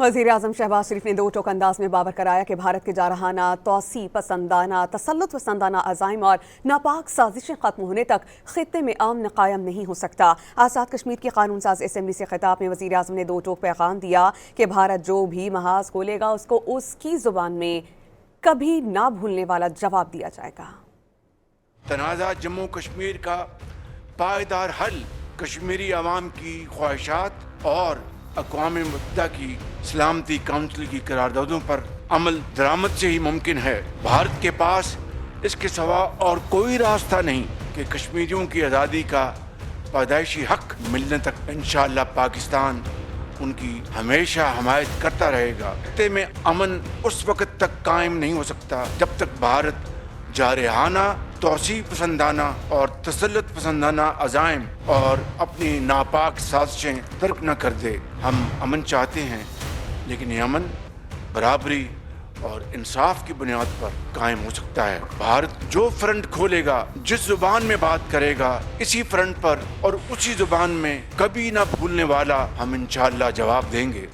वज़ीर-ए-आज़म शहबाज शरीफ ने दो टोक अंदाज में बावर कराया कि भारत के जारहाना, तौसी पसंदाना, तसल्लुत पसंदाना अज़ाइम और नापाक साजिशें खत्म होने तक खित्ते में अमन कायम नहीं हो सकता। आज़ाद कश्मीर की कानून साज असम्बली से खिताब में वज़ीर-ए-आज़म ने दो टोक पैगाम दिया कि भारत जो भी महाज खोलेगा उसको उसकी ज़ुबान में कभी ना भूलने वाला जवाब दिया जाएगा। तनाज़ा जम्मू कश्मीर का पायदार हल कश्मीरी अवाम की ख्वाहिशात और अक़वाम मुत्तहिदा की सलामती काउंसिल की करारदादों पर अमल दरामद से ही मुमकिन है। भारत के पास इसके सिवा और कोई रास्ता नहीं कि कश्मीरियों की आज़ादी का पैदाइशी हक मिलने तक इंशाअल्लाह पाकिस्तान उनकी हमेशा हमायत करता रहेगा। खित्ते में अमन उस वक़्त तक कायम नहीं हो सकता जब तक भारत जारहाना, तौसी पसंदाना और तसल्लुत पसंदाना अज़ाइम और अपनी नापाक साजिशें तर्क न कर दे। हम अमन चाहते हैं, लेकिन ये अमन बराबरी और इंसाफ की बुनियाद पर कायम हो सकता है। भारत जो फ्रंट खोलेगा, जिस जुबान में बात करेगा, इसी फ्रंट पर और उसी जुबान में कभी ना भूलने वाला हम इंशाअल्लाह जवाब देंगे।